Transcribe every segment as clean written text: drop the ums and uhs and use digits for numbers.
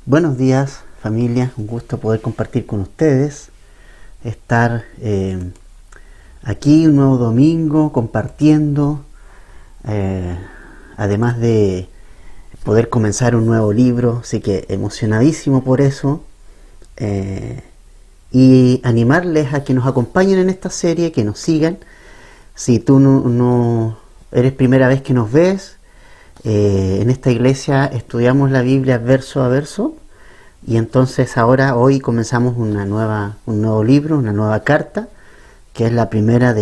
Buenos días, familia, un gusto poder compartir con ustedes, estar aquí un nuevo domingo compartiendo, además de poder comenzar un nuevo libro, así que emocionadísimo por eso, y animarles a que nos acompañen en esta serie, que nos sigan. Si tú no eres primera vez que nos ves, en esta iglesia estudiamos la Biblia verso a verso, y entonces hoy comenzamos un nuevo libro, una nueva carta, que es la primera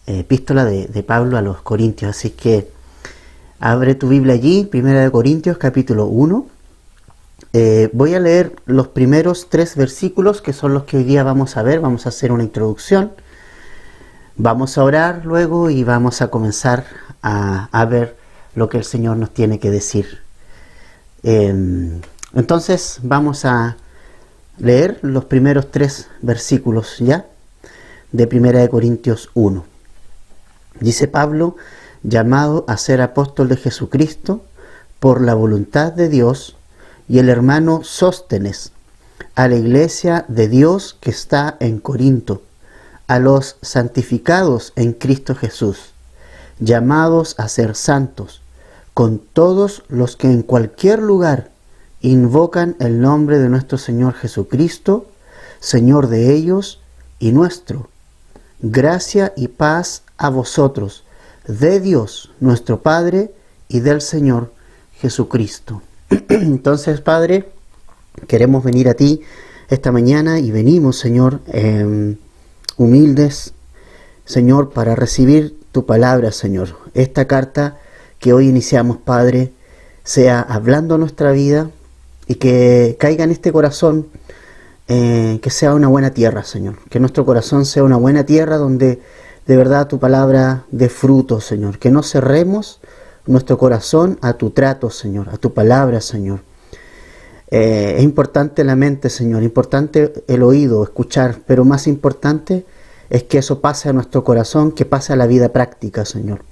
epístola de Pablo a los Corintios. Así que abre tu Biblia allí, Primera de Corintios capítulo 1. Voy a leer los primeros 3 versículos, que son los que hoy día vamos a ver. Vamos a hacer una introducción, vamos a orar luego y vamos a comenzar a ver lo que el Señor nos tiene que decir. Entonces vamos a leer los primeros 3 versículos ya de 1 Corintios 1. Dice Pablo, llamado a ser apóstol de Jesucristo por la voluntad de Dios, y el hermano Sóstenes, a la iglesia de Dios que está en Corinto, a los santificados en Cristo Jesús, llamados a ser santos, con todos los que en cualquier lugar invocan el nombre de nuestro Señor Jesucristo, Señor de ellos y nuestro. Gracia y paz a vosotros, de Dios nuestro Padre y del Señor Jesucristo. Entonces, Padre, queremos venir a ti esta mañana y venimos, Señor, humildes, Señor, para recibir tu palabra, Señor. Esta carta que hoy iniciamos, Padre, sea hablando a nuestra vida y que caiga en este corazón, que sea una buena tierra, Señor. Que nuestro corazón sea una buena tierra donde de verdad tu palabra dé fruto, Señor. Que no cerremos nuestro corazón a tu trato, Señor, a tu palabra, Señor. Es importante la mente, Señor, importante el oído, escuchar, pero más importante es que eso pase a nuestro corazón, que pase a la vida práctica, Señor.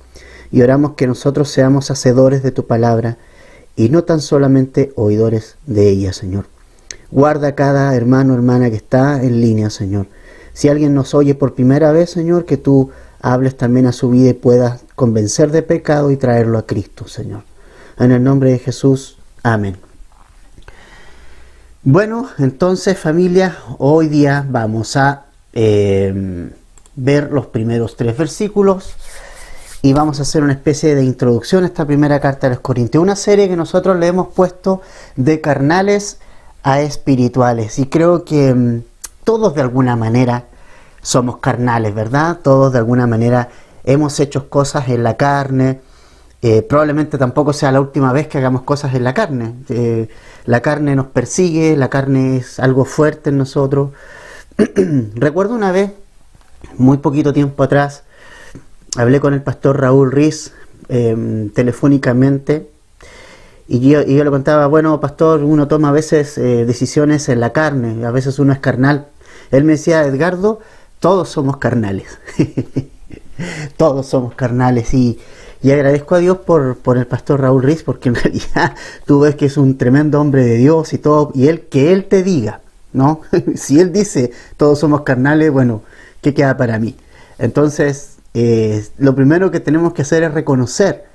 Y oramos que nosotros seamos hacedores de tu palabra y no tan solamente oidores de ella, Señor. Guarda a cada hermano o hermana que está en línea, Señor. Si alguien nos oye por primera vez, Señor, que tú hables también a su vida y puedas convencer de pecado y traerlo a Cristo, Señor. En el nombre de Jesús, amén. Bueno, entonces, familia, hoy día vamos a ver los primeros 3 versículos y vamos a hacer una especie de introducción a esta primera carta de los Corintios, una serie que nosotros le hemos puesto de carnales a espirituales, y creo que todos de alguna manera somos carnales, ¿verdad? Todos de alguna manera hemos hecho cosas en la carne. Probablemente tampoco sea la última vez que hagamos cosas en la carne. La carne nos persigue, la carne es algo fuerte en nosotros. Recuerdo una vez, muy poquito tiempo atrás, hablé con el pastor Raúl Riz telefónicamente, y yo le contaba, bueno, pastor, uno toma a veces decisiones en la carne, a veces uno es carnal. Él me decía, Edgardo, todos somos carnales. Todos somos carnales, y agradezco a Dios por el pastor Raúl Riz, porque en realidad tú ves que es un tremendo hombre de Dios y todo, y que él te diga, ¿no? Si él dice todos somos carnales, bueno, ¿qué queda para mí? Entonces, lo primero que tenemos que hacer es reconocer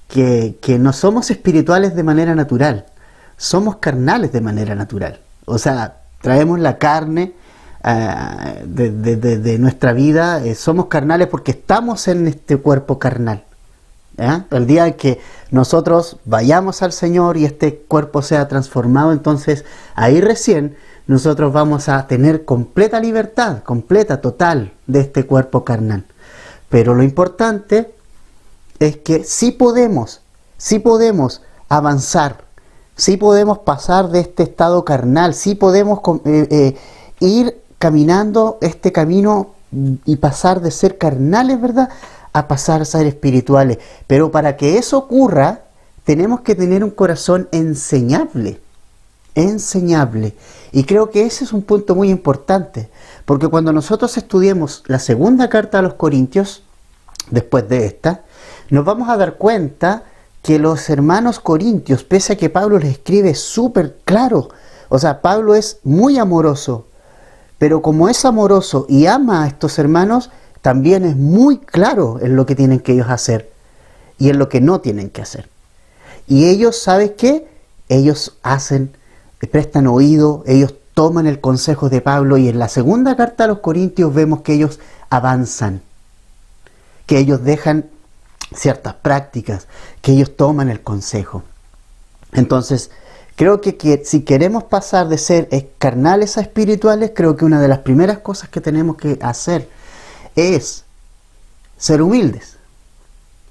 que no somos espirituales de manera natural, somos carnales de manera natural. O sea, traemos la carne de nuestra vida, somos carnales porque estamos en este cuerpo carnal. ¿Ya? El día en que nosotros vayamos al Señor y este cuerpo sea transformado, entonces ahí recién nosotros vamos a tener completa libertad, completa, total, de este cuerpo carnal. Pero lo importante es que sí podemos avanzar, sí podemos pasar de este estado carnal, sí podemos ir caminando este camino y pasar de ser carnales, ¿verdad?, a pasar a ser espirituales. Pero para que eso ocurra, tenemos que tener un corazón enseñable. Y creo que ese es un punto muy importante, porque cuando nosotros estudiemos la segunda carta a los Corintios, después de esta, nos vamos a dar cuenta que los hermanos corintios, pese a que Pablo les escribe súper claro, o sea, Pablo es muy amoroso, pero como es amoroso y ama a estos hermanos, también es muy claro en lo que tienen que ellos hacer y en lo que no tienen que hacer. Y ellos, ¿sabes qué? Ellos prestan oído, ellos toman el consejo de Pablo, y en la segunda carta a los Corintios vemos que ellos avanzan, que ellos dejan ciertas prácticas, que ellos toman el consejo. Entonces, creo que si queremos pasar de ser carnales a espirituales, creo que una de las primeras cosas que tenemos que hacer es ser humildes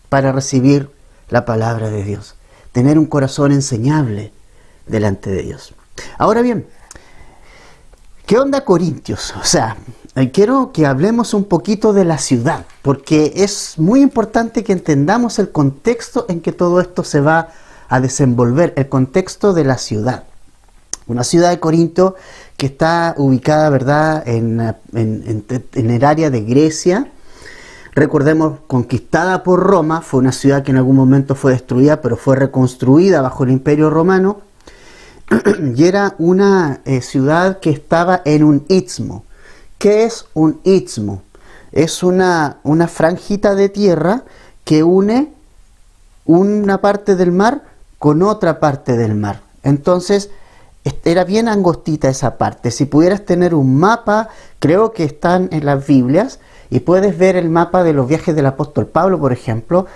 para recibir la palabra de Dios, tener un corazón enseñable delante de Dios. Ahora bien, ¿qué onda Corintios? O sea, quiero que hablemos un poquito de la ciudad, porque es muy importante que entendamos el contexto en que todo esto se va a desenvolver, el contexto de la ciudad. Una ciudad de Corinto que está ubicada, ¿verdad?, en el área de Grecia. Recordemos, conquistada por Roma, fue una ciudad que en algún momento fue destruida, pero fue reconstruida bajo el Imperio Romano. Y era una ciudad que estaba en un istmo. ¿Qué es un istmo? Es una franjita de tierra que une una parte del mar con otra parte del mar. Entonces, era bien angostita esa parte. Si pudieras tener un mapa, creo que están en las Biblias, y puedes ver el mapa de los viajes del apóstol Pablo, por ejemplo.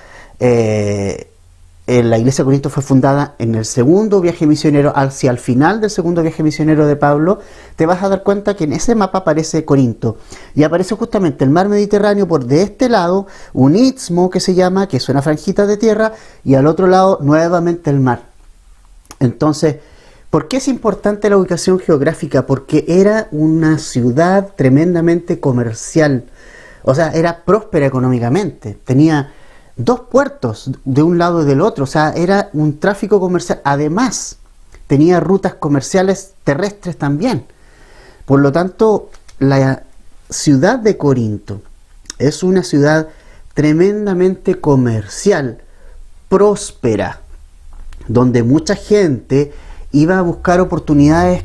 La iglesia de Corinto fue fundada en el segundo viaje misionero, hacia el final del segundo viaje misionero de Pablo. Te vas a dar cuenta que en ese mapa aparece Corinto, y aparece justamente el mar Mediterráneo por de este lado, un istmo que se llama, que es una franjita de tierra, y al otro lado nuevamente el mar. Entonces, ¿por qué es importante la ubicación geográfica? Porque era una ciudad tremendamente comercial, o sea, era próspera económicamente, tenía 2 puertos de un lado y del otro, o sea, era un tráfico comercial. Además, tenía rutas comerciales terrestres también. Por lo tanto, la ciudad de Corinto es una ciudad tremendamente comercial, próspera, donde mucha gente iba a buscar oportunidades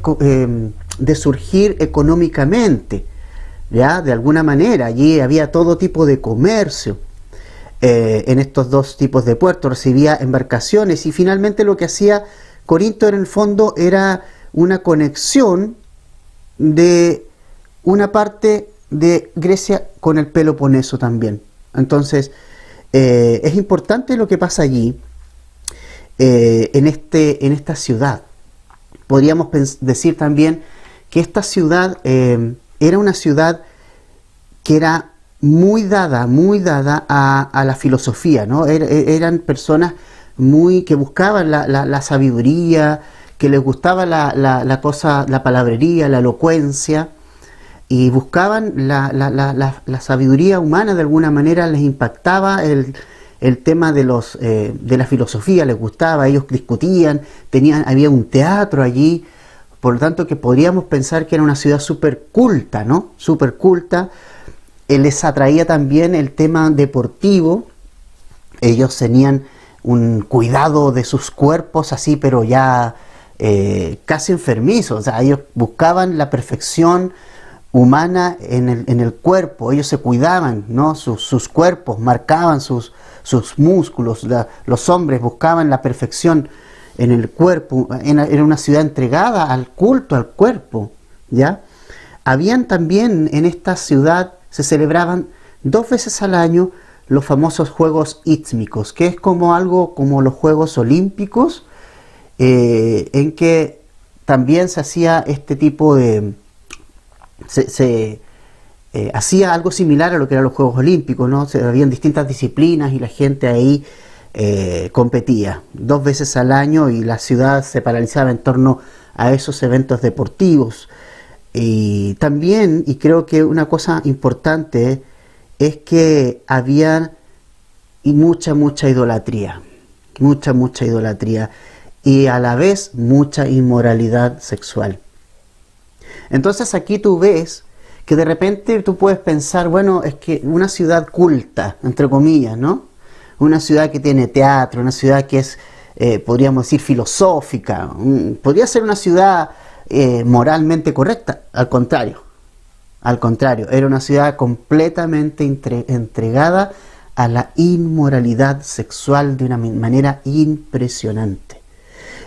de surgir económicamente, ¿ya? De alguna manera, allí había todo tipo de comercio. En estos 2 tipos de puertos recibía embarcaciones, y finalmente lo que hacía Corinto en el fondo era una conexión de una parte de Grecia con el Peloponeso también. Entonces, es importante lo que pasa allí, en esta ciudad. Podríamos decir también que esta ciudad era una ciudad que era muy dada a la filosofía, ¿no? Eran personas que buscaban la sabiduría, que les gustaba la palabrería, la elocuencia, y buscaban la sabiduría humana. De alguna manera les impactaba el tema de la filosofía, les gustaba, ellos discutían, había un teatro allí. Por lo tanto, que podríamos pensar que era una ciudad súper culta, ¿no? Súper culta. Les atraía también el tema deportivo. Ellos tenían un cuidado de sus cuerpos así, pero ya casi enfermizos. O sea, ellos buscaban la perfección humana en el cuerpo. Ellos se cuidaban, ¿no? Sus cuerpos, marcaban sus músculos. Los hombres buscaban la perfección en el cuerpo. Era una ciudad entregada al culto, al cuerpo, ¿ya? Habían también en esta ciudad, se celebraban 2 veces al año los famosos Juegos Istmicos, que es como algo como los Juegos Olímpicos, en que también se hacía este tipo de... hacía algo similar a lo que eran los Juegos Olímpicos, ¿no? Habían distintas disciplinas y la gente ahí competía 2 veces al año, y la ciudad se paralizaba en torno a esos eventos deportivos. Y también, y creo que una cosa importante, es que había mucha idolatría, mucha idolatría, y a la vez mucha inmoralidad sexual. Entonces aquí tú ves que de repente tú puedes pensar, bueno, es que una ciudad culta, entre comillas, ¿no? una ciudad que tiene teatro, una ciudad que es, podríamos decir, filosófica, podría ser una ciudad moralmente correcta. Al contrario, era una ciudad completamente entregada a la inmoralidad sexual de una manera impresionante.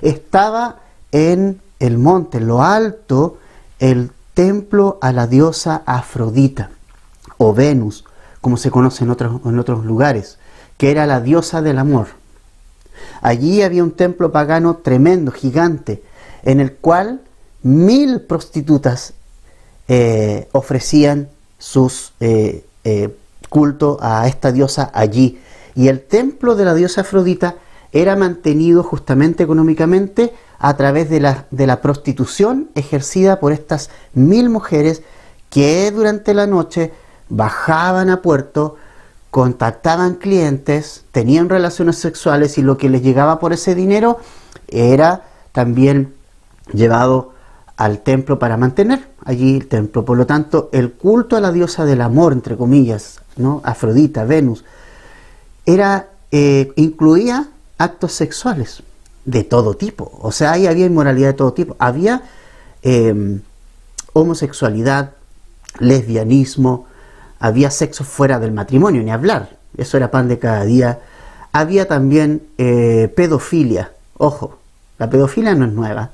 Estaba en el monte, en lo alto, el templo a la diosa Afrodita, o Venus, como se conoce en otros lugares, que era la diosa del amor. Allí había un templo pagano tremendo, gigante, en el cual 1000 prostitutas ofrecían sus culto a esta diosa allí. Y el templo de la diosa Afrodita era mantenido justamente económicamente a través de la prostitución ejercida por estas 1000 mujeres que durante la noche bajaban a puerto, contactaban clientes, tenían relaciones sexuales y lo que les llegaba por ese dinero era también llevado al templo para mantener allí el templo. Por lo tanto, el culto a la diosa del amor, entre comillas, ¿no? Afrodita, Venus, incluía actos sexuales de todo tipo. O sea, ahí había inmoralidad de todo tipo. Había homosexualidad, lesbianismo, había sexo fuera del matrimonio, ni hablar. Eso era pan de cada día. Había también pedofilia. Ojo, la pedofilia no es nueva.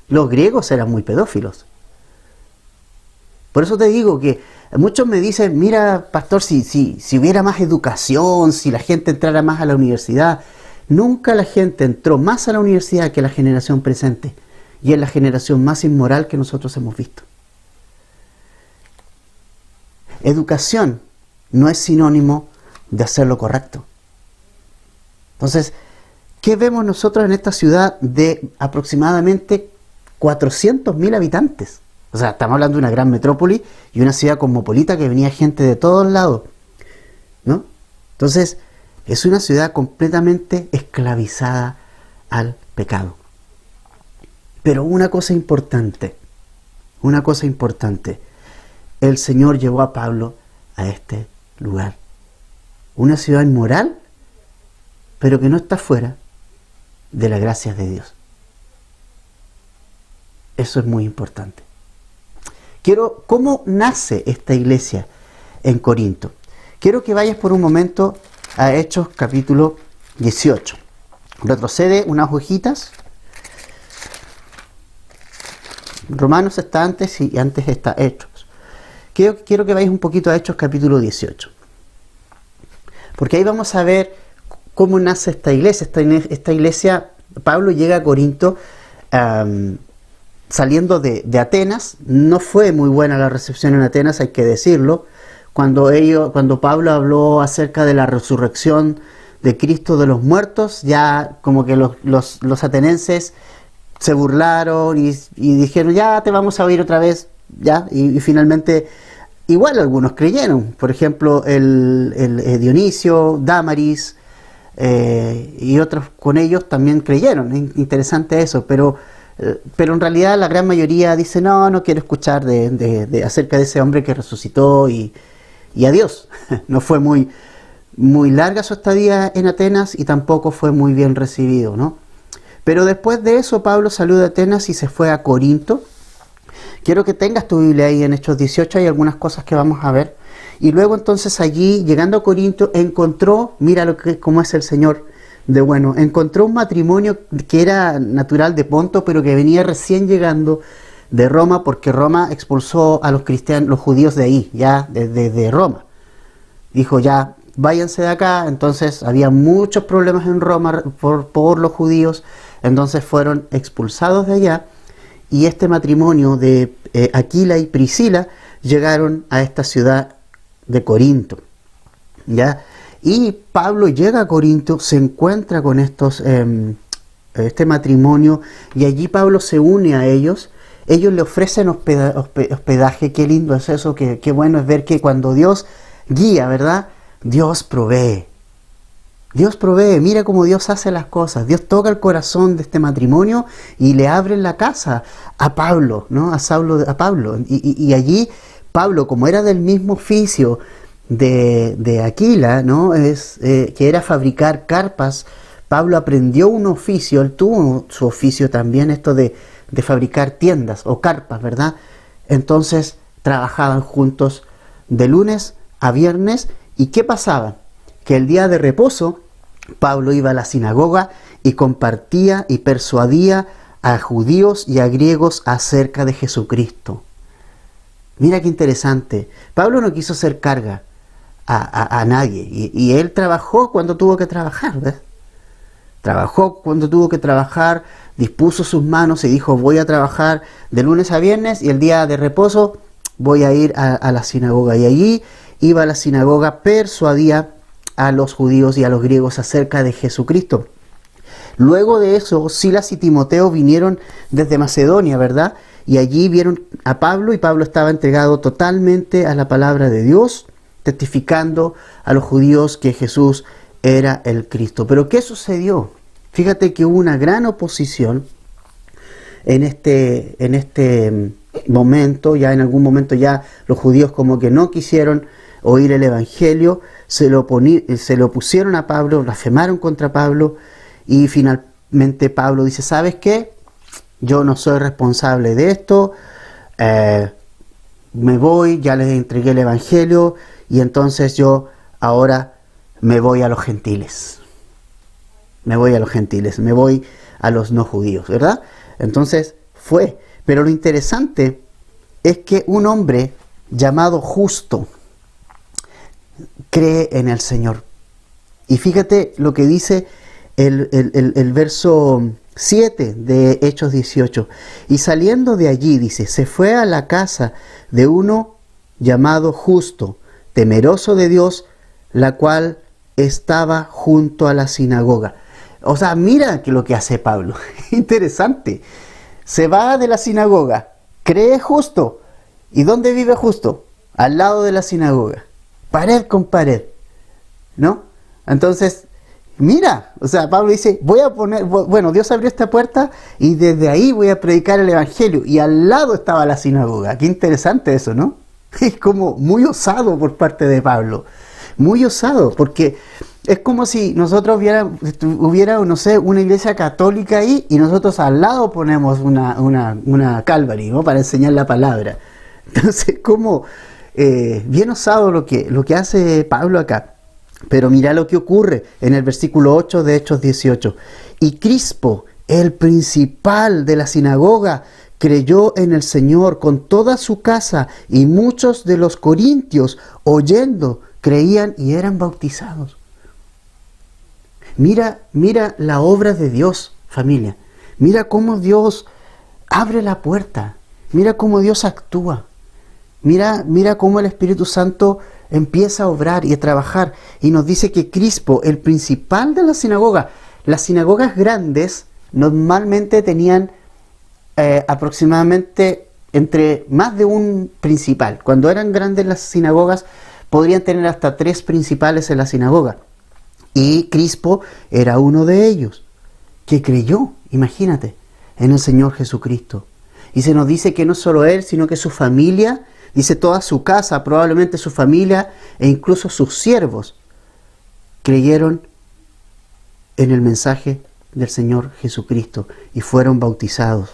Los griegos eran muy pedófilos. Por eso te digo que muchos me dicen, mira, pastor, si hubiera más educación, si la gente entrara más a la universidad. Nunca la gente entró más a la universidad que la generación presente. Y es la generación más inmoral que nosotros hemos visto. Educación no es sinónimo de hacer lo correcto. Entonces, ¿qué vemos nosotros en esta ciudad de aproximadamente 400.000 habitantes? O sea, estamos hablando de una gran metrópoli y una ciudad cosmopolita que venía gente de todos lados, ¿no? Entonces, es una ciudad completamente esclavizada al pecado. Pero una cosa importante, el Señor llevó a Pablo a este lugar. Una ciudad inmoral, pero que no está fuera de las gracias de Dios. Eso es muy importante. ¿Cómo nace esta iglesia en Corinto? Quiero que vayas por un momento a Hechos capítulo 18. Retrocede unas hojitas. Romanos está antes y antes está Hechos. Quiero que vayas un poquito a Hechos capítulo 18. Porque ahí vamos a ver cómo nace esta iglesia. Esta iglesia, Pablo llega a Corinto saliendo de Atenas. No fue muy buena la recepción en Atenas, hay que decirlo. Cuando Pablo habló acerca de la resurrección de Cristo de los muertos, ya como que los atenienses se burlaron y dijeron, ya te vamos a oír otra vez, ya, y finalmente igual algunos creyeron. Por ejemplo, el Dionisio, Dámaris y otros con ellos también creyeron. Interesante eso, pero en realidad la gran mayoría dice, no quiero escuchar acerca de ese hombre que resucitó y adiós. No fue muy larga su estadía en Atenas y tampoco fue muy bien recibido, ¿no? Pero después de eso Pablo salió de Atenas y se fue a Corinto. Quiero que tengas tu Biblia ahí en Hechos 18, hay algunas cosas que vamos a ver. Y luego entonces allí, llegando a Corinto, encontró, mira cómo es el Señor de bueno, encontró un matrimonio que era natural de Ponto, pero que venía recién llegando de Roma, porque Roma expulsó a los cristianos, los judíos de ahí, ya de Roma. Dijo, ya, váyanse de acá. Entonces había muchos problemas en Roma por los judíos, entonces fueron expulsados de allá. Y este matrimonio de Aquila y Priscila llegaron a esta ciudad de Corinto, ¿ya? Y Pablo llega a Corinto, se encuentra con este matrimonio, y allí Pablo se une a ellos. Ellos le ofrecen hospedaje. Qué lindo es eso, qué bueno es ver que cuando Dios guía, ¿verdad? Dios provee. Dios provee, mira cómo Dios hace las cosas. Dios toca el corazón de este matrimonio y le abre la casa a Pablo, ¿no? A Pablo. Y allí Pablo, como era del mismo oficio, de Aquila, ¿no? Que era fabricar carpas. Pablo aprendió un oficio, él tuvo su oficio también, esto de fabricar tiendas o carpas, ¿verdad? Entonces trabajaban juntos de lunes a viernes. ¿Y qué pasaba? Que el día de reposo Pablo iba a la sinagoga y compartía y persuadía a judíos y a griegos acerca de Jesucristo. Mira qué interesante. Pablo no quiso ser carga a nadie, y él trabajó cuando tuvo que trabajar, ¿ves? Trabajó cuando tuvo que trabajar, dispuso sus manos y dijo: voy a trabajar de lunes a viernes, y el día de reposo voy a ir a la sinagoga. Y allí iba a la sinagoga, persuadía a los judíos y a los griegos acerca de Jesucristo. Luego de eso, Silas y Timoteo vinieron desde Macedonia, ¿verdad? Y allí vieron a Pablo, y Pablo estaba entregado totalmente a la palabra de Dios, testificando a los judíos que Jesús era el Cristo. Pero ¿qué sucedió? Fíjate que hubo una gran oposición en este momento. Ya en algún momento ya los judíos como que no quisieron oír el Evangelio, se lo pusieron a Pablo, blasfemaron contra Pablo, y finalmente Pablo dice: ¿sabes qué? Yo no soy responsable de esto, me voy, ya les entregué el Evangelio, y entonces yo ahora me voy a los gentiles. Me voy a los gentiles, me voy a los no judíos, ¿verdad? Entonces fue. Pero lo interesante es que un hombre llamado Justo cree en el Señor. Y fíjate lo que dice el verso 7 de Hechos 18. Y saliendo de allí, dice, se fue a la casa de uno llamado Justo, temeroso de Dios, la cual estaba junto a la sinagoga. O sea, mira que lo que hace Pablo. Interesante. Se va de la sinagoga, cree Justo. ¿Y dónde vive Justo? Al lado de la sinagoga. Pared con pared, ¿no? Entonces, mira, o sea, Pablo dice, Dios abrió esta puerta y desde ahí voy a predicar el Evangelio. Y al lado estaba la sinagoga. Qué interesante eso, ¿no? Es como muy osado por parte de Pablo. Muy osado, porque es como si nosotros hubiera, no sé, una iglesia católica ahí, y nosotros al lado ponemos una Calvary, ¿no? Para enseñar la palabra. Entonces, como bien osado lo que hace Pablo acá. Pero mira lo que ocurre en el versículo 8 de Hechos 18. Y Crispo, el principal de la sinagoga, creyó en el Señor con toda su casa, y muchos de los corintios, oyendo, creían y eran bautizados. Mira la obra de Dios, familia. Mira cómo Dios abre la puerta. Mira cómo Dios actúa. Mira cómo el Espíritu Santo empieza a obrar y a trabajar. Y nos dice que Crispo, el principal de la sinagoga, las sinagogas grandes normalmente tenían aproximadamente entre más de un principal. Cuando eran grandes las sinagogas, podrían tener hasta 3 principales en la sinagoga. Y Crispo era uno de ellos, que creyó, imagínate, en el Señor Jesucristo. Y se nos dice que no solo él, sino que su familia, dice toda su casa, probablemente su familia e incluso sus siervos, creyeron en el mensaje del Señor Jesucristo y fueron bautizados.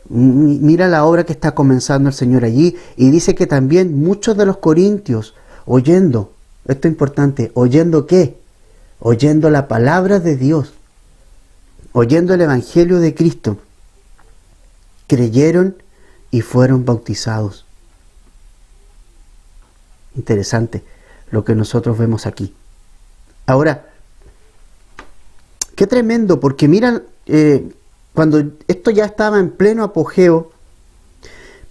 Mira la obra que está comenzando el Señor allí. Y dice que también muchos de los corintios, oyendo, esto es importante, ¿oyendo qué? Oyendo la palabra de Dios, oyendo el Evangelio de Cristo, creyeron y fueron bautizados. Interesante lo que nosotros vemos aquí. Ahora, qué tremendo, porque mira, cuando esto ya estaba en pleno apogeo,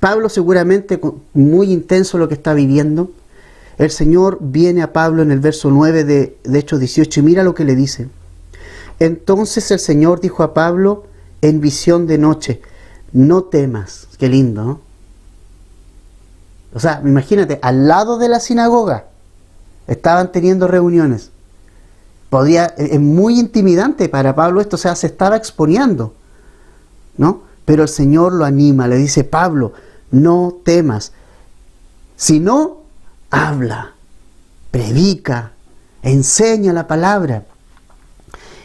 Pablo seguramente muy intenso lo que está viviendo, el Señor viene a Pablo en el verso 9 de Hechos 18 y mira lo que le dice. Entonces el Señor dijo a Pablo en visión de noche, no temas. Qué lindo, ¿no? O sea, imagínate, al lado de la sinagoga estaban teniendo reuniones. Es muy intimidante para Pablo esto, o sea, se estaba exponiendo, ¿no? Pero el Señor lo anima, le dice, Pablo, no temas, sino habla, predica, enseña la palabra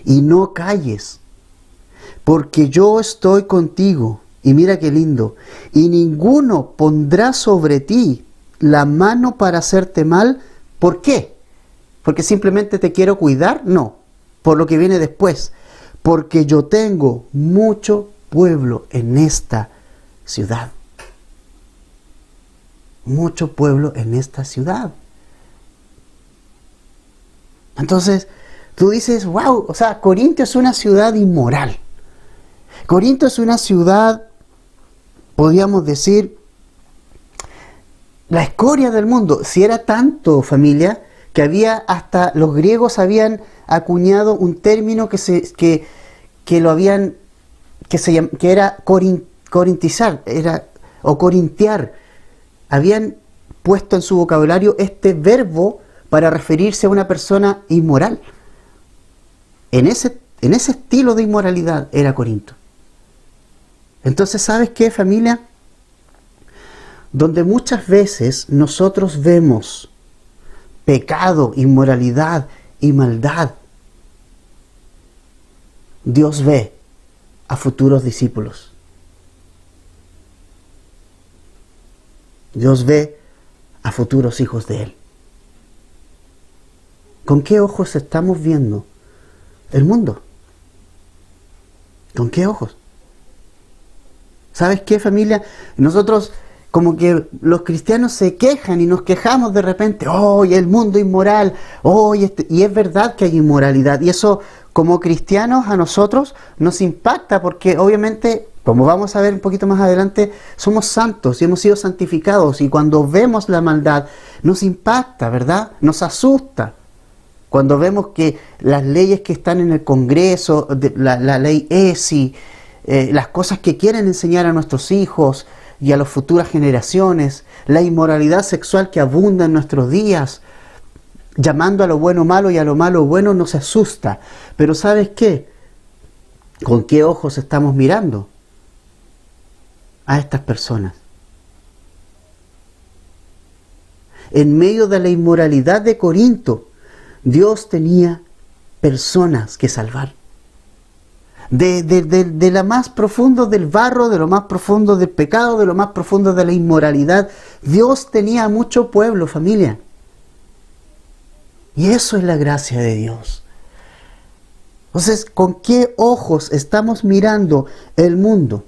y no calles, porque yo estoy contigo. Y mira qué lindo, y ninguno pondrá sobre ti la mano para hacerte mal. ¿Por qué? ¿Porque simplemente te quiero cuidar? No, por lo que viene después. Porque yo tengo mucho pueblo en esta ciudad. Mucho pueblo en esta ciudad. Entonces, tú dices, wow, o sea, Corinto es una ciudad inmoral. Corinto es una ciudad, podríamos decir, la escoria del mundo. Si era tanto, familia, que había hasta los griegos habían acuñado un término que era corintizar, o corintiar. Habían puesto en su vocabulario este verbo para referirse a una persona inmoral. En ese estilo de inmoralidad era Corinto. Entonces, ¿sabes qué, familia? Donde muchas veces nosotros vemos pecado, inmoralidad y maldad, Dios ve a futuros discípulos. Dios ve a futuros hijos de Él. ¿Con qué ojos estamos viendo el mundo? ¿Con qué ojos? ¿Sabes qué, familia? Nosotros, como que los cristianos se quejan y nos quejamos de repente, ¡oh, el mundo inmoral! ¡Oh, y es verdad que hay inmoralidad! Y eso, como cristianos, a nosotros nos impacta porque obviamente, como vamos a ver un poquito más adelante, somos santos y hemos sido santificados. Y cuando vemos la maldad, nos impacta, ¿verdad? Nos asusta. Cuando vemos que las leyes que están en el Congreso, la ley ESI, las cosas que quieren enseñar a nuestros hijos y a las futuras generaciones, la inmoralidad sexual que abunda en nuestros días, llamando a lo bueno malo y a lo malo bueno, nos asusta. Pero ¿sabes qué? ¿Con qué ojos estamos mirando a estas personas? En medio de la inmoralidad de Corinto, Dios tenía personas que salvar. De lo más profundo del barro, de lo más profundo del pecado, de lo más profundo de la inmoralidad, Dios tenía mucho pueblo, familia. Y eso es la gracia de Dios. Entonces, ¿con qué ojos estamos mirando el mundo?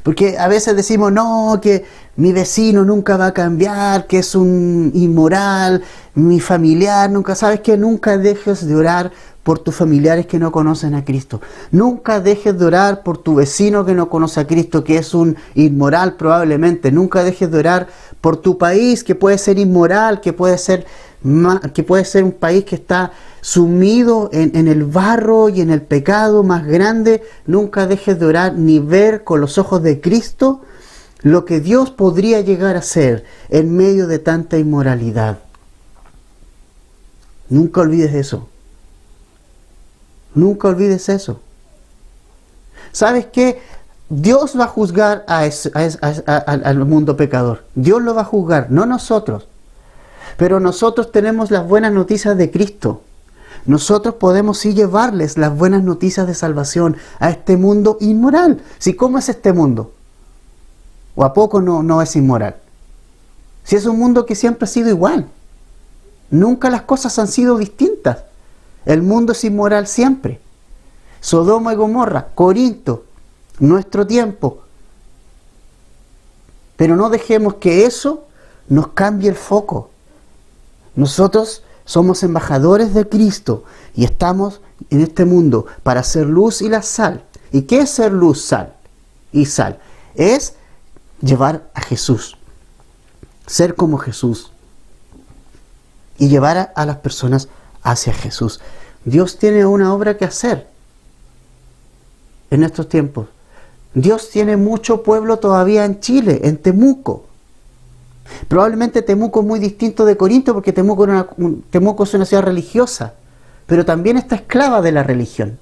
Porque a veces decimos, no, que mi vecino nunca va a cambiar, que es un inmoral, mi familiar nunca. ¿Sabes qué? Nunca dejes de orar por tus familiares que no conocen a Cristo. Nunca dejes de orar por tu vecino que no conoce a Cristo, que es un inmoral probablemente. Nunca dejes de orar por tu país, que puede ser inmoral, que puede ser un país que está sumido en el barro y en el pecado más grande. Nunca dejes de orar ni ver con los ojos de Cristo lo que Dios podría llegar a ser en medio de tanta inmoralidad. Nunca olvides eso. Nunca olvides eso. ¿Sabes qué? Dios va a juzgar al mundo pecador. Dios lo va a juzgar, no nosotros. Pero nosotros tenemos las buenas noticias de Cristo. Nosotros podemos sí llevarles las buenas noticias de salvación a este mundo inmoral. Si, ¿cómo es este mundo? ¿O a poco no es inmoral? Si es un mundo que siempre ha sido igual. Nunca las cosas han sido distintas. El mundo es inmoral siempre. Sodoma y Gomorra, Corinto, nuestro tiempo. Pero no dejemos que eso nos cambie el foco. Nosotros somos embajadores de Cristo y estamos en este mundo para ser luz y la sal. ¿Y qué es ser luz, sal y sal? Es llevar a Jesús, ser como Jesús y llevar a las personas hacia Jesús. Dios tiene una obra que hacer en estos tiempos. Dios tiene mucho pueblo todavía en Chile, en Temuco. Probablemente Temuco es muy distinto de Corinto porque Temuco es una ciudad religiosa, pero también está esclava de la religión.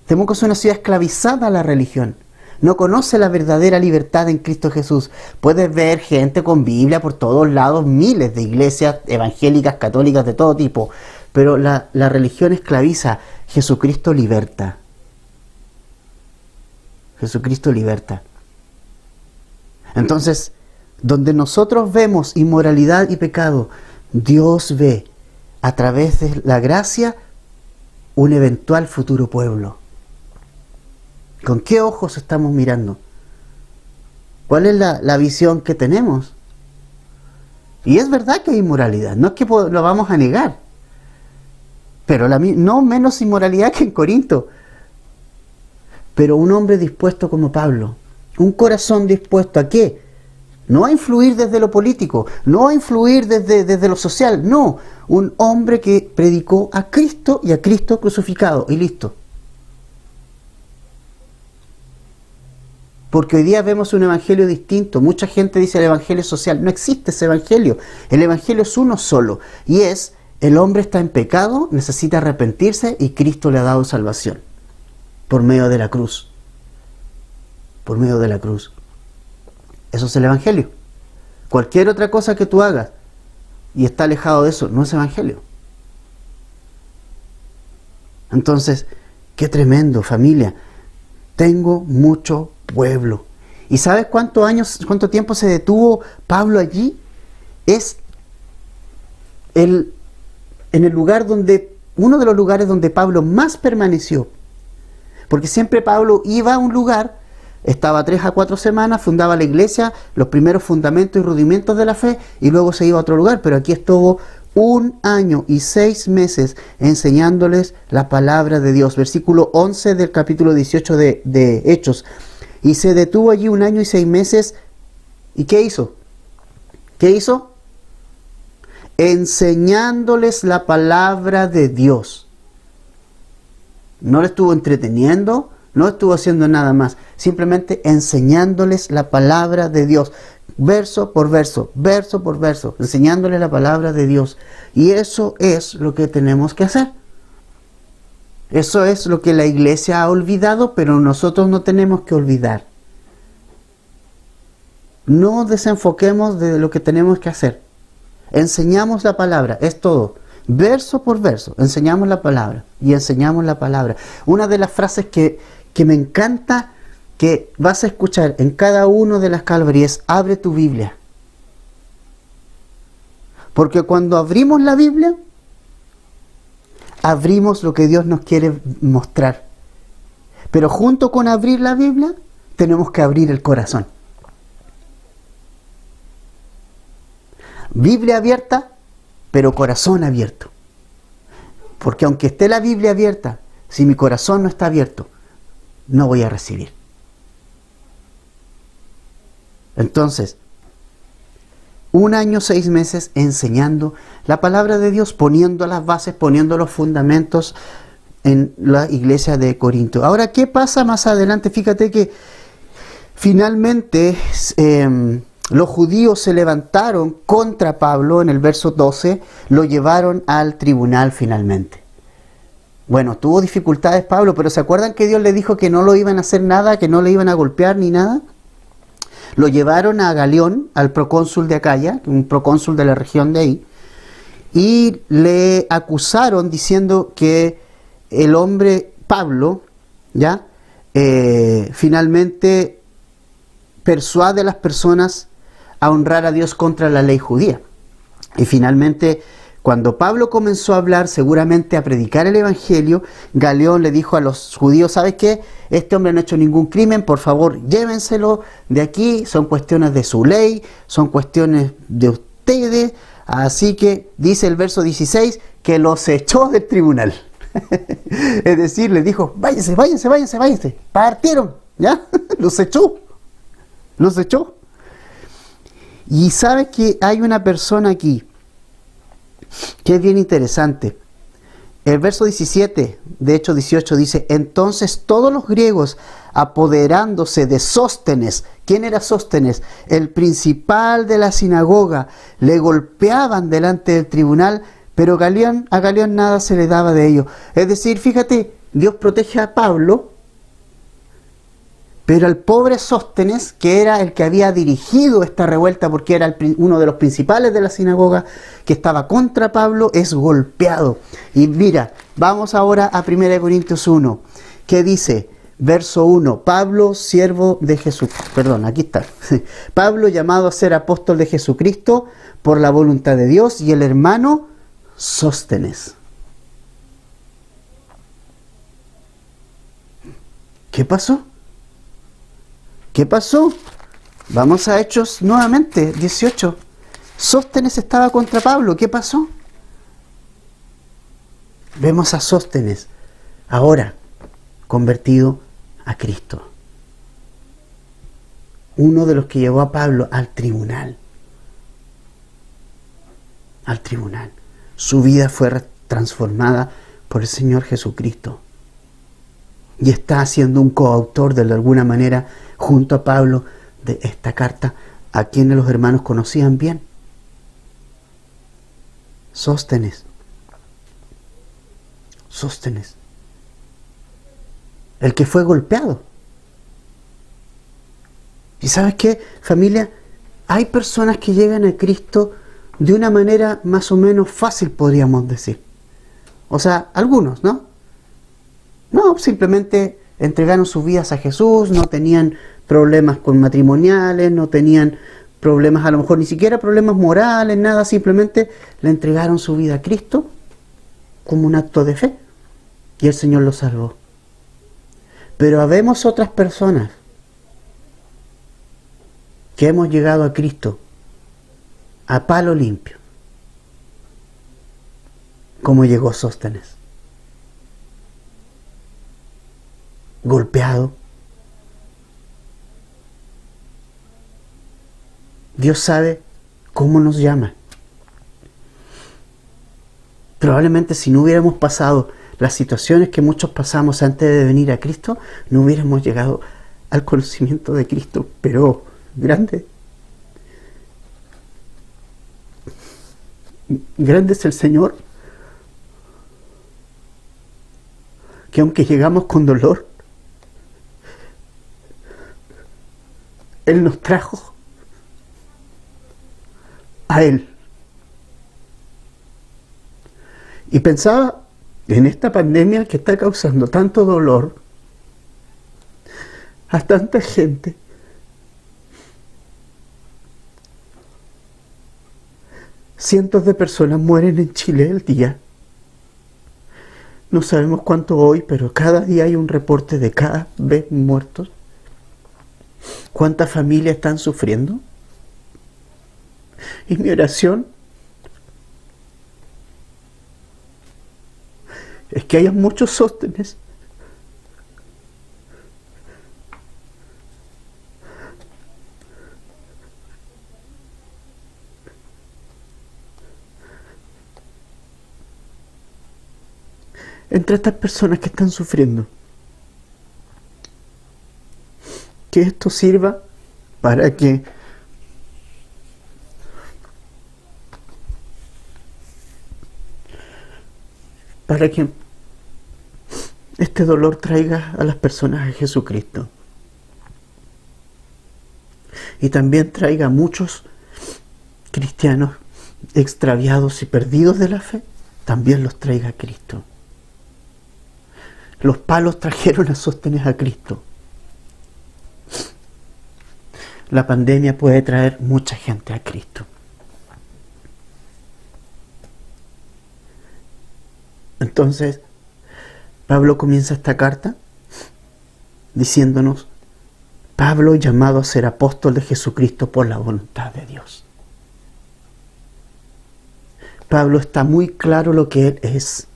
Temuco es una ciudad esclavizada a la religión, no conoce la verdadera libertad en Cristo Jesús. Puedes ver gente con Biblia por todos lados, miles de iglesias evangélicas, católicas, de todo tipo, pero la religión esclaviza. Jesucristo liberta. Jesucristo liberta. Entonces, donde nosotros vemos inmoralidad y pecado, Dios ve a través de la gracia un eventual futuro pueblo. ¿Con qué ojos estamos mirando? ¿Cuál es la visión que tenemos? Y es verdad que hay inmoralidad, no es que lo vamos a negar, pero no menos inmoralidad que en Corinto. Pero un hombre dispuesto como Pablo, un corazón dispuesto ¿a qué? No a influir desde lo político, no a influir desde lo social, no. Un hombre que predicó a Cristo y a Cristo crucificado, y listo. Porque hoy día vemos un evangelio distinto. Mucha gente dice el evangelio social. No existe ese evangelio. El evangelio es uno solo. Y es, el hombre está en pecado, necesita arrepentirse y Cristo le ha dado salvación. Por medio de la cruz. Por medio de la cruz. Eso es el evangelio. Cualquier otra cosa que tú hagas y está alejado de eso, no es evangelio. Entonces, qué tremendo, familia. Tengo mucho pueblo. ¿Y sabes cuánto tiempo se detuvo Pablo allí? Es en el lugar uno de los lugares donde Pablo más permaneció. Porque siempre Pablo iba a un lugar, estaba 3 a 4 semanas, fundaba la iglesia, los primeros fundamentos y rudimentos de la fe, y luego se iba a otro lugar. Pero aquí estuvo 1 año y 6 meses enseñándoles la palabra de Dios. Versículo 11 del capítulo 18 de Hechos. Y se detuvo allí 1 año y 6 meses. ¿Y qué hizo? ¿Qué hizo? Enseñándoles la palabra de Dios. No le estuvo entreteniendo, no estuvo haciendo nada más. Simplemente enseñándoles la palabra de Dios. Verso por verso, verso por verso. Enseñándoles la palabra de Dios. Y eso es lo que tenemos que hacer. Eso es lo que la iglesia ha olvidado, pero nosotros no tenemos que olvidar. No desenfoquemos de lo que tenemos que hacer. Enseñamos la palabra, es todo. Verso por verso, enseñamos la palabra y enseñamos la palabra. Una de las frases que me encanta que vas a escuchar en cada uno de las Calvary es: abre tu Biblia. Porque cuando abrimos la Biblia, abrimos lo que Dios nos quiere mostrar. Pero junto con abrir la Biblia, tenemos que abrir el corazón. Biblia abierta, pero corazón abierto. Porque aunque esté la Biblia abierta, si mi corazón no está abierto, no voy a recibir. Entonces, 1 año 6 meses enseñando la palabra de Dios, poniendo las bases, poniendo los fundamentos en la iglesia de Corinto. Ahora, ¿qué pasa más adelante? Fíjate que finalmente los judíos se levantaron contra Pablo en el verso 12, lo llevaron al tribunal finalmente. Bueno, tuvo dificultades Pablo, pero ¿se acuerdan que Dios le dijo que no lo iban a hacer nada, que no le iban a golpear ni nada? Lo llevaron a Galión, al procónsul de Acaya, un procónsul de la región de ahí, y le acusaron diciendo que el hombre Pablo, ¿ya? Finalmente persuade a las personas a honrar a Dios contra la ley judía. Y finalmente, cuando Pablo comenzó a hablar, seguramente a predicar el evangelio, Galión le dijo a los judíos: ¿sabes qué? Este hombre no ha hecho ningún crimen, por favor llévenselo de aquí, son cuestiones de su ley, son cuestiones de ustedes. Así que dice el verso 16 que los echó del tribunal. Es decir, les dijo: váyanse, váyanse, váyanse, váyanse. Partieron, ¿ya? Los echó. Los echó. Y sabes que hay una persona aquí que es bien interesante. El verso 17 de Hechos 18 dice: entonces todos los griegos, apoderándose de Sóstenes. ¿Quién era Sóstenes? El principal de la sinagoga. Le golpeaban delante del tribunal, pero a Galión nada se le daba de ello. Es decir, fíjate, Dios protege a Pablo, Pero el pobre Sóstenes, que era el que había dirigido esta revuelta porque era uno de los principales de la sinagoga, que estaba contra Pablo, es golpeado. Y mira, vamos ahora a 1 Corintios 1, que dice, verso 1, Pablo, siervo de Jesús, perdón, aquí está. Pablo, llamado a ser apóstol de Jesucristo por la voluntad de Dios, y el hermano Sóstenes. ¿Qué pasó? ¿Qué pasó? Vamos a Hechos nuevamente, 18. Sóstenes estaba contra Pablo. ¿Qué pasó? Vemos a Sóstenes ahora convertido a Cristo. Uno de los que llevó a Pablo al tribunal. Al tribunal. Su vida fue transformada por el Señor Jesucristo. Y está siendo un coautor de alguna manera junto a Pablo de esta carta, a quienes los hermanos conocían bien. Sóstenes. Sóstenes. El que fue golpeado. ¿Y sabes qué, familia? Hay personas que llegan a Cristo de una manera más o menos fácil, podríamos decir. O sea, algunos, ¿no? No, simplemente entregaron sus vidas a Jesús, no tenían problemas con matrimoniales, no tenían problemas, a lo mejor ni siquiera problemas morales, nada, simplemente le entregaron su vida a Cristo como un acto de fe y el Señor los salvó. Pero habemos otras personas que hemos llegado a Cristo a palo limpio, como llegó Sóstenes. Golpeado. Dios sabe cómo nos llama. Probablemente si no hubiéramos pasado las situaciones que muchos pasamos antes de venir a Cristo, no hubiéramos llegado al conocimiento de Cristo, pero grande. Grande es el Señor, que aunque llegamos con dolor, Él nos trajo a Él. Y pensaba en esta pandemia que está causando tanto dolor a tanta gente. Cientos de personas mueren en Chile al día. No sabemos cuánto hoy, pero cada día hay un reporte de cada vez muertos. ¿Cuántas familias están sufriendo? Y mi oración es que haya muchos Sóstenes entre estas personas que están sufriendo. Que esto sirva para que este dolor traiga a las personas a Jesucristo. Y también traiga a muchos cristianos extraviados y perdidos de la fe, también los traiga a Cristo. Los palos trajeron a Sóstenes a Cristo. La pandemia puede traer mucha gente a Cristo. Entonces, Pablo comienza esta carta diciéndonos, Pablo llamado a ser apóstol de Jesucristo por la voluntad de Dios. Pablo está muy claro lo que él es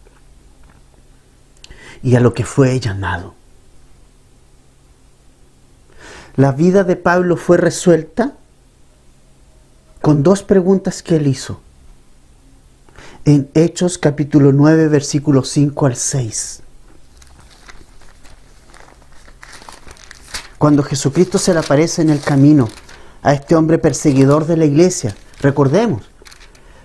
y a lo que fue llamado. La vida de Pablo fue resuelta con dos preguntas que él hizo. En Hechos capítulo 9, versículos 5 al 6. Cuando Jesucristo se le aparece en el camino a este hombre perseguidor de la iglesia, recordemos,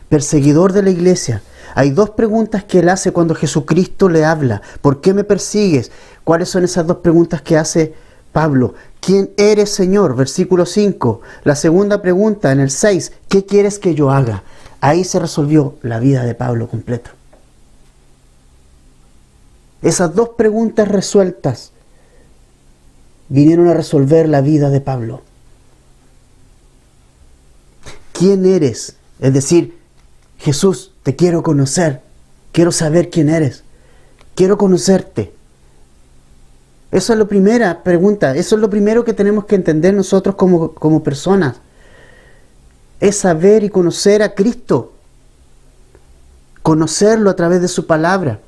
perseguidor de la iglesia, hay dos preguntas que él hace cuando Jesucristo le habla. ¿Por qué me persigues? ¿Cuáles son esas dos preguntas que hace Pablo, ¿quién eres, Señor? Versículo 5. La segunda pregunta en el 6, ¿qué quieres que yo haga? Ahí se resolvió la vida de Pablo completa. Esas dos preguntas resueltas vinieron a resolver la vida de Pablo. ¿Quién eres? Es decir, Jesús, te quiero conocer, quiero saber quién eres, quiero conocerte. Esa es la primera pregunta, eso es lo primero que tenemos que entender nosotros como personas. Es saber y conocer a Cristo, conocerlo a través de su palabra,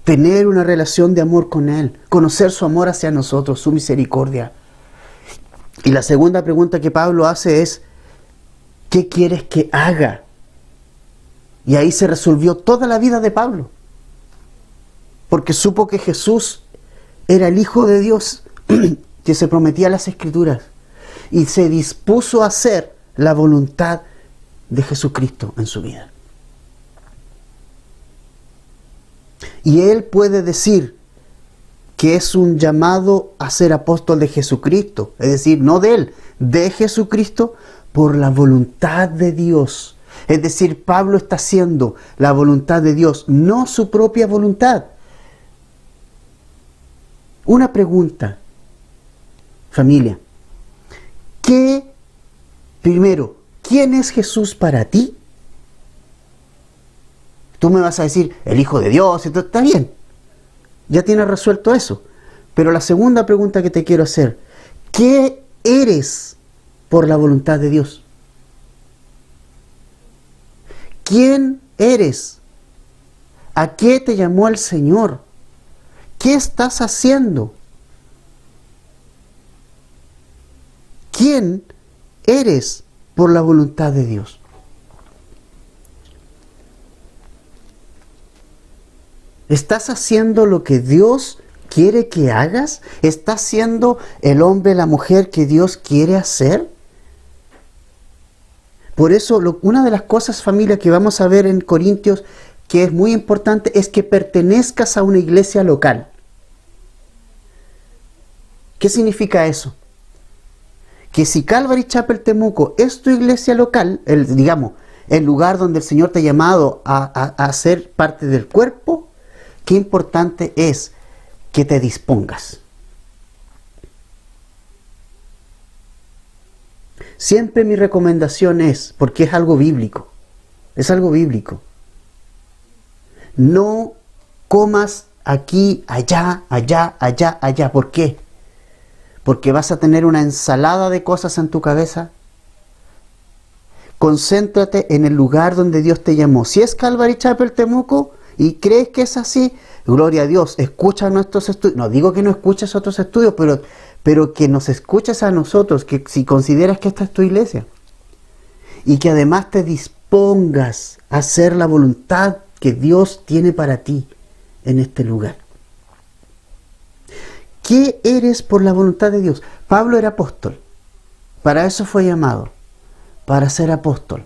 tener una relación de amor con Él, conocer su amor hacia nosotros, su misericordia. Y la segunda pregunta que Pablo hace es, ¿qué quieres que haga? Y ahí se resolvió toda la vida de Pablo, porque supo que Jesús era el Hijo de Dios que se prometía en las Escrituras y se dispuso a hacer la voluntad de Jesucristo en su vida. Y él puede decir que es un llamado a ser apóstol de Jesucristo, es decir, no de él, de Jesucristo, por la voluntad de Dios. Es decir, Pablo está haciendo la voluntad de Dios, no su propia voluntad. Una pregunta, familia. Primero, ¿quién es Jesús para ti? Tú me vas a decir, el Hijo de Dios, entonces está bien. Ya tienes resuelto eso. Pero la segunda pregunta que te quiero hacer, ¿qué eres por la voluntad de Dios? ¿Quién eres? ¿A qué te llamó el Señor? ¿Qué estás haciendo? ¿Quién eres por la voluntad de Dios? ¿Estás haciendo lo que Dios quiere que hagas? ¿Estás siendo el hombre, la mujer que Dios quiere hacer? Por eso, una de las cosas, familia, que vamos a ver en Corintios, que es muy importante, es que pertenezcas a una iglesia local. ¿Qué significa eso? Que si Calvary Chapel Temuco es tu iglesia local, el lugar donde el Señor te ha llamado a ser parte del cuerpo, qué importante es que te dispongas. Siempre mi recomendación es, porque es algo bíblico, no comas aquí, allá, allá, allá, allá. ¿Por qué? Porque vas a tener una ensalada de cosas en tu cabeza. Concéntrate en el lugar donde Dios te llamó. Si es Calvary Chapel Temuco y crees que es así, gloria a Dios, escucha nuestros estudios. No digo que no escuches otros estudios, pero que nos escuches a nosotros, que si consideras que esta es tu iglesia. Y que además te dispongas a hacer la voluntad que Dios tiene para ti en este lugar. ¿Qué eres por la voluntad de Dios? Pablo era apóstol. Para eso fue llamado. Para ser apóstol.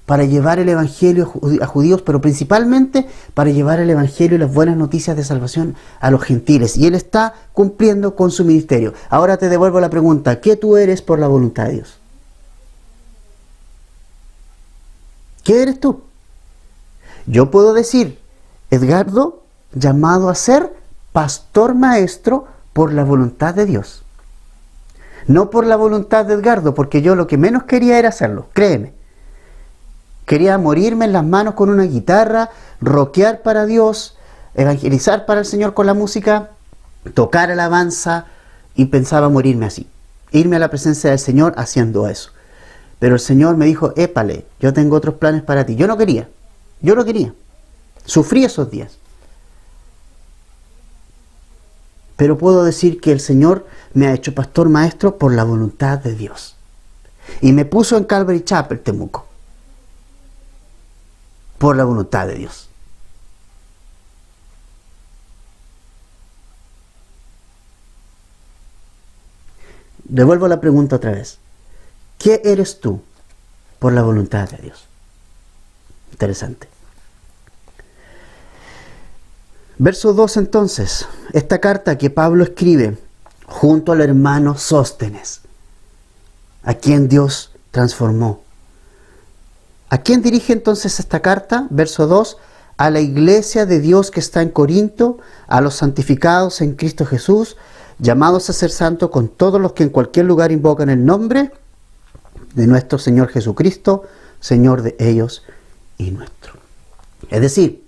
Para llevar el evangelio a judíos, pero principalmente para llevar el evangelio y las buenas noticias de salvación a los gentiles. Y él está cumpliendo con su ministerio. Ahora te devuelvo la pregunta. ¿Qué tú eres por la voluntad de Dios? ¿Qué eres tú? Yo puedo decir, Edgardo, llamado a ser pastor maestro por la voluntad de Dios. No por la voluntad de Edgardo, porque yo lo que menos quería era hacerlo, créeme. Quería morirme en las manos con una guitarra, rockear para Dios, evangelizar para el Señor con la música, tocar alabanza, y pensaba morirme así. Irme a la presencia del Señor haciendo eso. Pero el Señor me dijo, épale, yo tengo otros planes para ti. Yo no quería. Sufrí esos días. Pero puedo decir que el Señor me ha hecho pastor maestro por la voluntad de Dios. Y me puso en Calvary Chapel, Temuco. Por la voluntad de Dios. Devuelvo la pregunta otra vez. ¿Qué eres tú por la voluntad de Dios? Interesante. Verso 2 entonces. Esta carta que Pablo escribe junto al hermano Sóstenes, a quien Dios transformó. ¿A quién dirige entonces esta carta? Verso 2, a la iglesia de Dios que está en Corinto, a los santificados en Cristo Jesús, llamados a ser santos con todos los que en cualquier lugar invocan el nombre de nuestro Señor Jesucristo, Señor de ellos y nuestro. Es decir,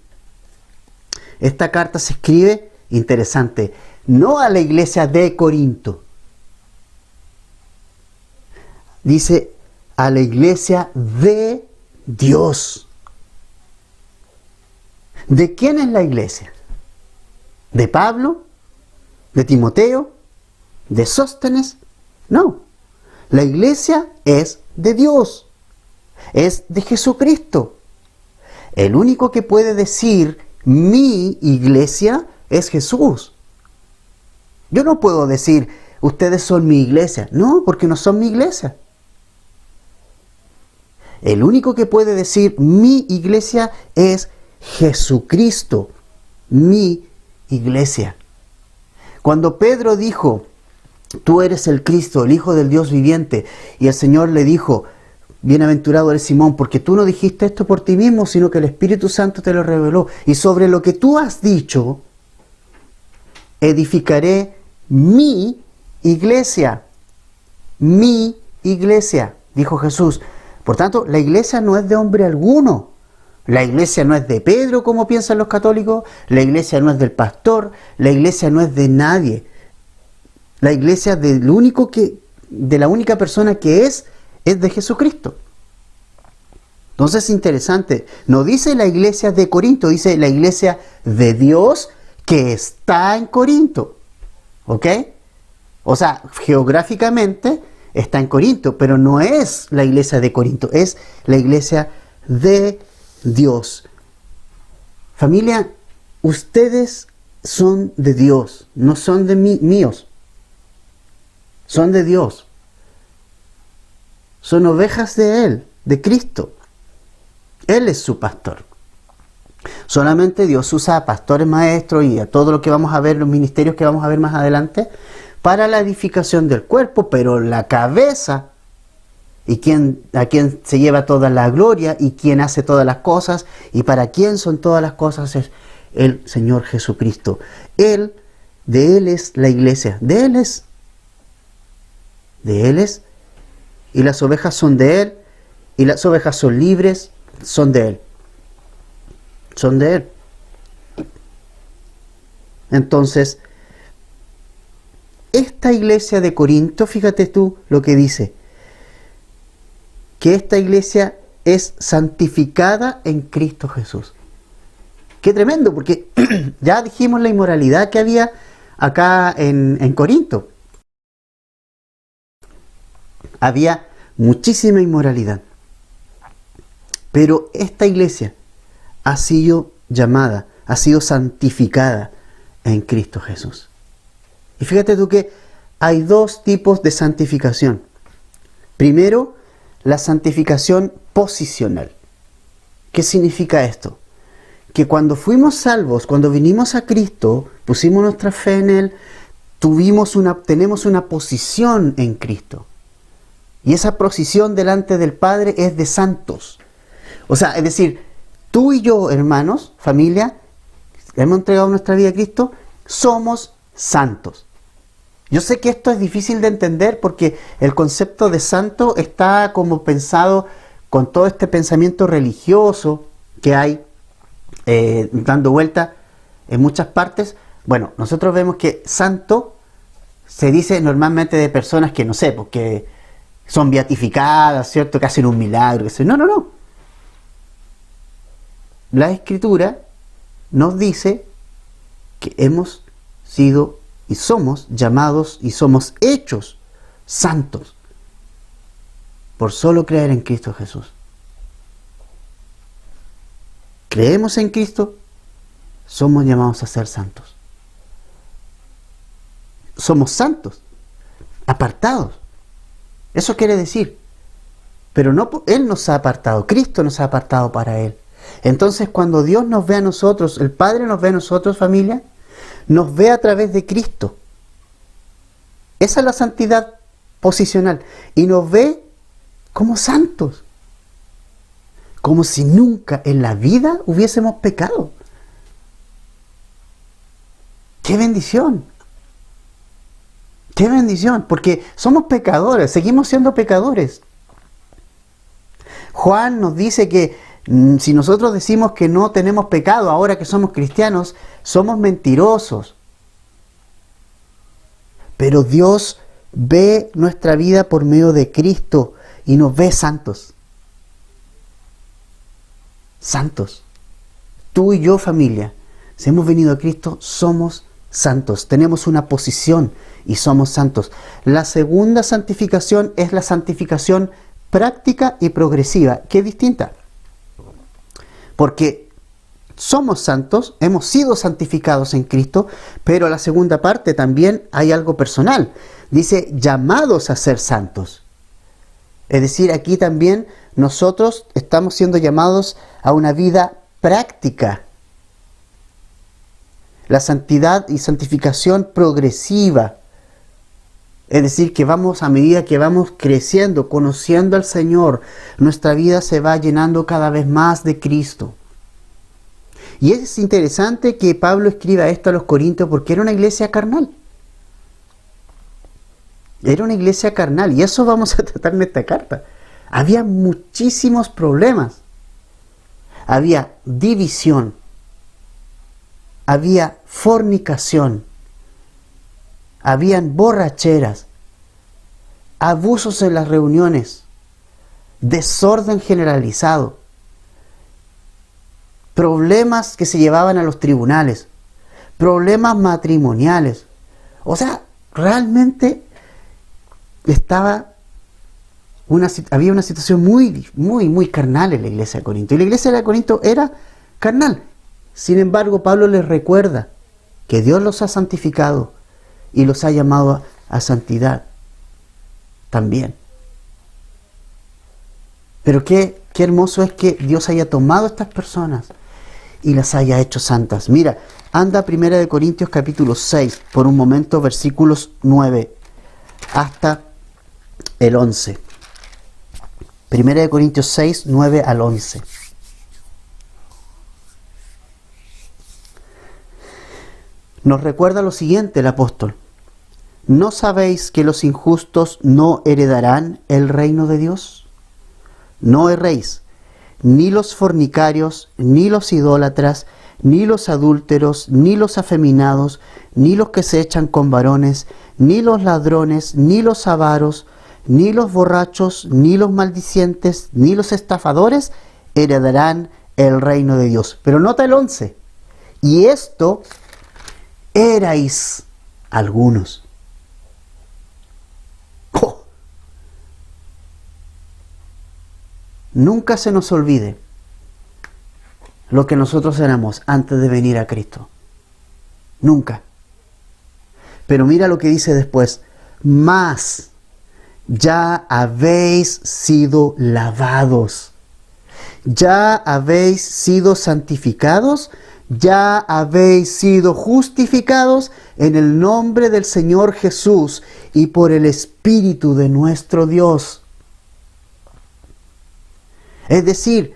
esta carta se escribe, interesante, no a la iglesia de Corinto. Dice a la iglesia de Dios. ¿De quién es la iglesia? ¿De Pablo? ¿De Timoteo? ¿De Sóstenes? No. La iglesia es de Dios. Es de Jesucristo. El único que puede decir mi iglesia es Jesús. Yo no puedo decir ustedes son mi iglesia. No, porque no son mi iglesia. El único que puede decir mi iglesia es Jesucristo. Mi iglesia. Cuando Pedro dijo, tú eres el Cristo, el Hijo del Dios viviente, y el Señor le dijo, bienaventurado eres Simón, porque tú no dijiste esto por ti mismo, sino que el Espíritu Santo te lo reveló. Y sobre lo que tú has dicho, edificaré mi iglesia. Mi iglesia, dijo Jesús. Por tanto, la iglesia no es de hombre alguno. La iglesia no es de Pedro, como piensan los católicos. La iglesia no es del pastor. La iglesia no es de nadie. La iglesia de la única persona que es de Jesucristo. Entonces es interesante. No dice la iglesia de Corinto, dice la iglesia de Dios que está en Corinto. ¿Ok? O sea, geográficamente está en Corinto, pero no es la iglesia de Corinto, es la iglesia de Dios. Familia, ustedes son de Dios, no son de míos. Son de Dios. Son ovejas de Él, de Cristo. Él es su pastor. Solamente Dios usa a pastores maestros y a todo lo que vamos a ver, los ministerios que vamos a ver más adelante, para la edificación del cuerpo, pero la cabeza y a quien se lleva toda la gloria y quien hace todas las cosas y para quien son todas las cosas es el Señor Jesucristo. De Él es la iglesia, de Él es, y las ovejas son de Él, y las ovejas son libres, son de Él. Son de Él. Entonces, esta iglesia de Corinto, fíjate tú lo que dice, que esta iglesia es santificada en Cristo Jesús. Qué tremendo, porque ya dijimos la inmoralidad que había acá en Corinto. Había muchísima inmoralidad. Pero esta iglesia ha sido llamada, ha sido santificada en Cristo Jesús. Y fíjate tú que hay dos tipos de santificación. Primero, la santificación posicional. ¿Qué significa esto? Que cuando fuimos salvos, cuando vinimos a Cristo, pusimos nuestra fe en Él, tenemos una posición en Cristo. Y esa posición delante del Padre es de santos. O sea, es decir, tú y yo, hermanos, familia, hemos entregado nuestra vida a Cristo, somos santos. Yo sé que esto es difícil de entender porque el concepto de santo está como pensado con todo este pensamiento religioso que hay dando vuelta en muchas partes. Bueno, nosotros vemos que santo se dice normalmente de personas que, no sé, porque son beatificadas, ¿cierto? Que hacen un milagro. No. La Escritura nos dice que hemos sido y somos llamados y somos hechos santos por solo creer en Cristo Jesús. Creemos en Cristo, somos llamados a ser santos. Somos santos, apartados. Eso quiere decir, pero no, Él nos ha apartado, Cristo nos ha apartado para Él. Entonces, cuando Dios nos ve a nosotros, el Padre nos ve a nosotros, familia, nos ve a través de Cristo. Esa es la santidad posicional. Y nos ve como santos. Como si nunca en la vida hubiésemos pecado. ¡Qué bendición! ¡Qué bendición! Porque somos pecadores, seguimos siendo pecadores. Juan nos dice que si nosotros decimos que no tenemos pecado ahora que somos cristianos, somos mentirosos. Pero Dios ve nuestra vida por medio de Cristo y nos ve santos. Santos. Tú y yo, familia, si hemos venido a Cristo, somos santos. Tenemos una posición y somos santos. La segunda santificación es la santificación práctica y progresiva, que es distinta. Porque somos santos, hemos sido santificados en Cristo, pero la segunda parte también hay algo personal. Dice, llamados a ser santos. Es decir, aquí también nosotros estamos siendo llamados a una vida práctica. La santidad y santificación progresiva. Es decir, que vamos a medida que vamos creciendo, conociendo al Señor, nuestra vida se va llenando cada vez más de Cristo. Y es interesante que Pablo escriba esto a los Corintios porque era una iglesia carnal. Era una iglesia carnal y eso vamos a tratar en esta carta. Había muchísimos problemas. Había división. Había fornicación. Habían borracheras. Abusos en las reuniones. Desorden generalizado. Problemas que se llevaban a los tribunales. Problemas matrimoniales. O sea, realmente había una situación muy carnal en la iglesia de Corinto. Y la iglesia de Corinto era carnal. Sin embargo, Pablo les recuerda que Dios los ha santificado y los ha llamado a santidad también. Pero qué hermoso es que Dios haya tomado a estas personas y las haya hecho santas. Mira, anda a 1 Corintios capítulo 6, por un momento, versículos 9 hasta el 11. 1 Corintios 6, 9 al 11. Nos recuerda lo siguiente el apóstol. ¿No sabéis que los injustos no heredarán el reino de Dios? No erréis, ni los fornicarios, ni los idólatras, ni los adúlteros, ni los afeminados, ni los que se echan con varones, ni los ladrones, ni los avaros, ni los borrachos, ni los maldicientes, ni los estafadores heredarán el reino de Dios. Pero nota el 11. Y esto erais algunos. ¡Oh! Nunca se nos olvide lo que nosotros éramos antes de venir a Cristo. Nunca. Pero mira lo que dice después. Mas ya habéis sido lavados. Ya habéis sido santificados. Ya habéis sido justificados en el nombre del Señor Jesús y por el Espíritu de nuestro Dios. Es decir,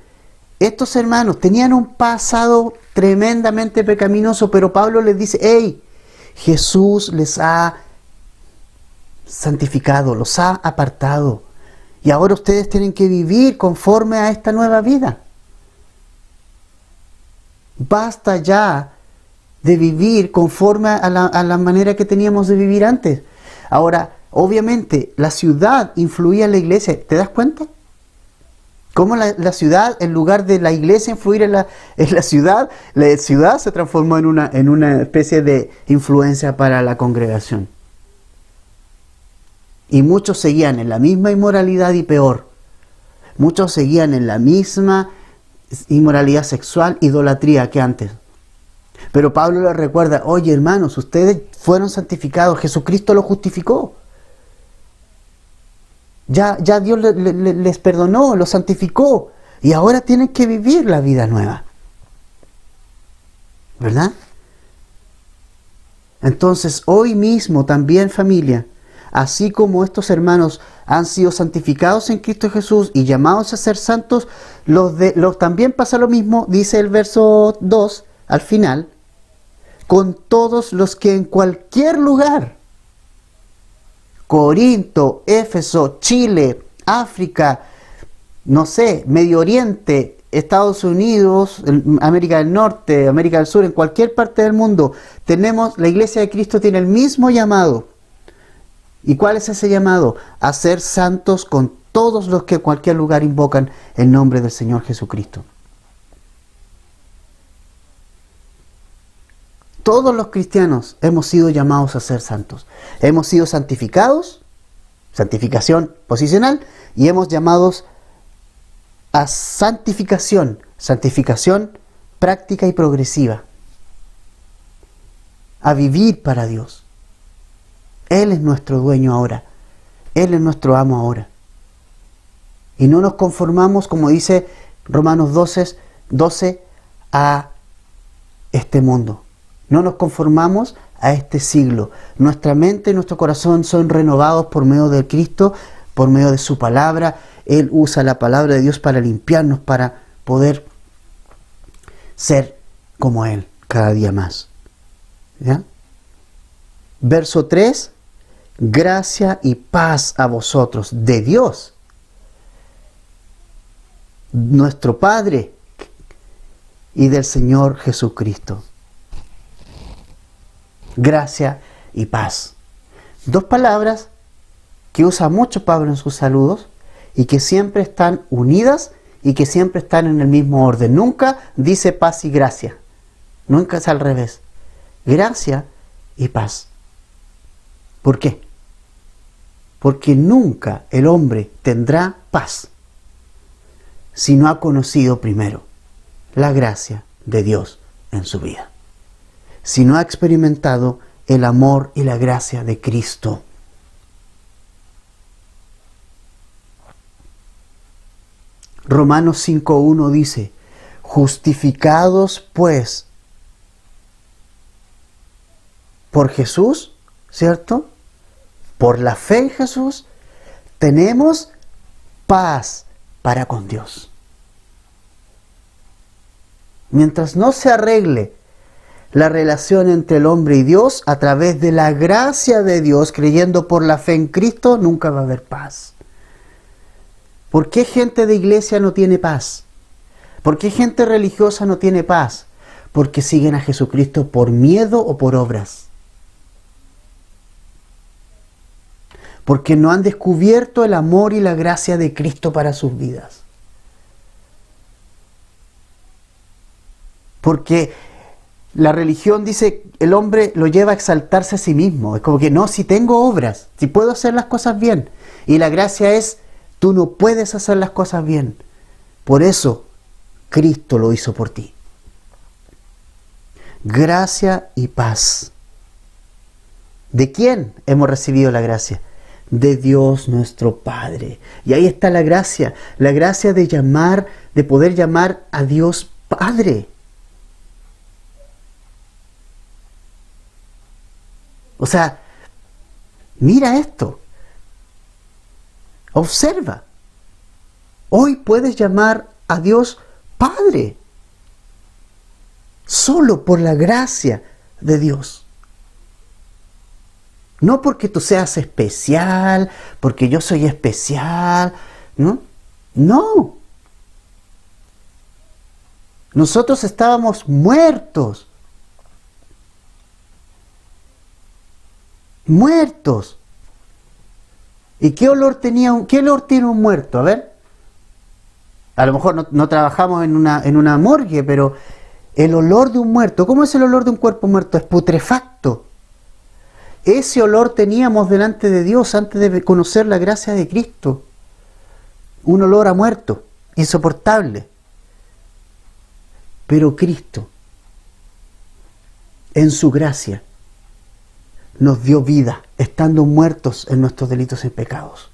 estos hermanos tenían un pasado tremendamente pecaminoso, pero Pablo les dice, hey, Jesús les ha santificado, los ha apartado. Y ahora ustedes tienen que vivir conforme a esta nueva vida. Basta ya de vivir conforme a la manera que teníamos de vivir antes. Ahora, obviamente, la ciudad influía en la iglesia. ¿Te das cuenta? Cómo la ciudad, en lugar de la iglesia influir en la ciudad se transformó en una especie de influencia para la congregación. Y muchos seguían en la misma inmoralidad y peor. Muchos seguían en la misma inmoralidad sexual, idolatría que antes. Pero Pablo les recuerda, oye hermanos, ustedes fueron santificados, Jesucristo los justificó. Ya Dios les perdonó, los santificó. Y ahora tienen que vivir la vida nueva. ¿Verdad? Entonces, hoy mismo también, familia, así como estos hermanos han sido santificados en Cristo Jesús y llamados a ser santos, los también pasa lo mismo, dice el verso 2 al final, con todos los que en cualquier lugar, Corinto, Éfeso, Chile, África, no sé, Medio Oriente, Estados Unidos, América del Norte, América del Sur, en cualquier parte del mundo, la Iglesia de Cristo tiene el mismo llamado. ¿Y cuál es ese llamado? A ser santos con todos los que en cualquier lugar invocan el nombre del Señor Jesucristo. Todos los cristianos hemos sido llamados a ser santos. Hemos sido santificados, santificación posicional, y hemos llamados a santificación práctica y progresiva. A vivir para Dios. Él es nuestro dueño ahora. Él es nuestro amo ahora. Y no nos conformamos, como dice Romanos 12, a este mundo. No nos conformamos a este siglo. Nuestra mente y nuestro corazón son renovados por medio de Cristo, por medio de su palabra. Él usa la palabra de Dios para limpiarnos, para poder ser como Él cada día más. ¿Ya? Verso 3. Gracia y paz a vosotros de Dios, nuestro Padre, y del Señor Jesucristo. Gracia y paz. Dos palabras que usa mucho Pablo en sus saludos y que siempre están unidas y que siempre están en el mismo orden. Nunca dice paz y gracia. Nunca es al revés. Gracia y paz. ¿Por qué? Porque nunca el hombre tendrá paz si no ha conocido primero la gracia de Dios en su vida. Si no ha experimentado el amor y la gracia de Cristo. Romanos 5:1 dice, justificados pues por Jesús, ¿cierto? Por la fe en Jesús, tenemos paz para con Dios. Mientras no se arregle la relación entre el hombre y Dios a través de la gracia de Dios, creyendo por la fe en Cristo, nunca va a haber paz. ¿Por qué gente de iglesia no tiene paz? ¿Por qué gente religiosa no tiene paz? Porque siguen a Jesucristo por miedo o por obras. Porque no han descubierto el amor y la gracia de Cristo para sus vidas. Porque la religión dice, el hombre lo lleva a exaltarse a sí mismo. Es como que no, si tengo obras, si puedo hacer las cosas bien. Y la gracia es, tú no puedes hacer las cosas bien. Por eso, Cristo lo hizo por ti. Gracia y paz. ¿De quién hemos recibido la gracia? De Dios nuestro Padre. Y ahí está la gracia de poder llamar a Dios Padre. O sea, mira esto. Observa. Hoy puedes llamar a Dios Padre. Solo por la gracia de Dios. No porque tú seas especial, porque yo soy especial, ¿no? No. Nosotros estábamos muertos. Muertos. ¿Y qué olor tiene un muerto? A ver. A lo mejor no trabajamos en una morgue, pero el olor de un muerto, ¿cómo es el olor de un cuerpo muerto? Es putrefacto. Ese olor teníamos delante de Dios antes de conocer la gracia de Cristo. Un olor a muerto, insoportable. Pero Cristo, en su gracia, nos dio vida, estando muertos en nuestros delitos y pecados.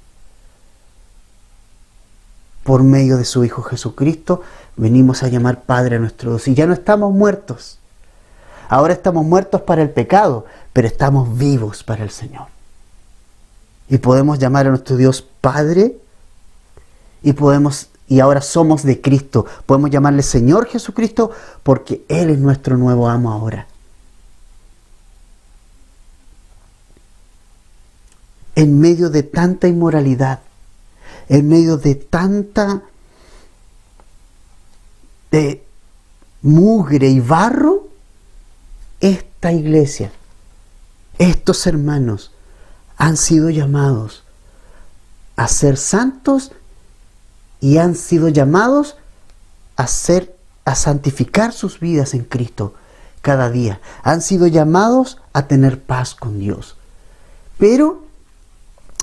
Por medio de su Hijo Jesucristo, venimos a llamar Padre a nuestro Dios. Y ya no estamos muertos. Ahora estamos muertos para el pecado, pero estamos vivos para el Señor. y podemos llamar a nuestro Dios Padre, y ahora somos de Cristo. Podemos llamarle Señor Jesucristo porque Él es nuestro nuevo amo ahora. En medio de tanta inmoralidad, en medio de tanta mugre y barro, esta iglesia, estos hermanos han sido llamados a ser santos y han sido llamados a santificar sus vidas en Cristo cada día. Han sido llamados a tener paz con Dios. Pero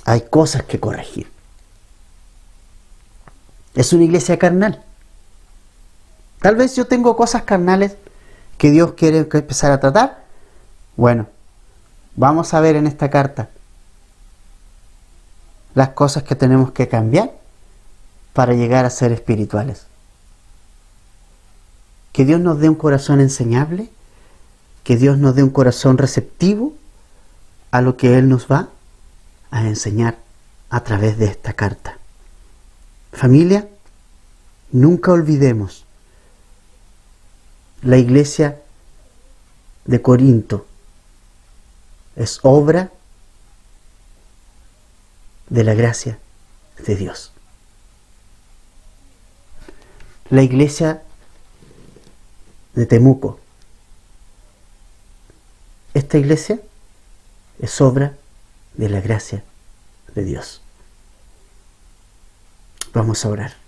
hay cosas que corregir. Es una iglesia carnal. Tal vez yo tengo cosas carnales que Dios quiere empezar a tratar. Bueno, vamos a ver en esta carta las cosas que tenemos que cambiar para llegar a ser espirituales. Que Dios nos dé un corazón enseñable, que Dios nos dé un corazón receptivo a lo que Él nos va a enseñar a través de esta carta. Familia, nunca olvidemos la iglesia de Corinto es obra de la gracia de Dios. La iglesia de Temuco, esta iglesia es obra de la gracia de Dios. Vamos a orar.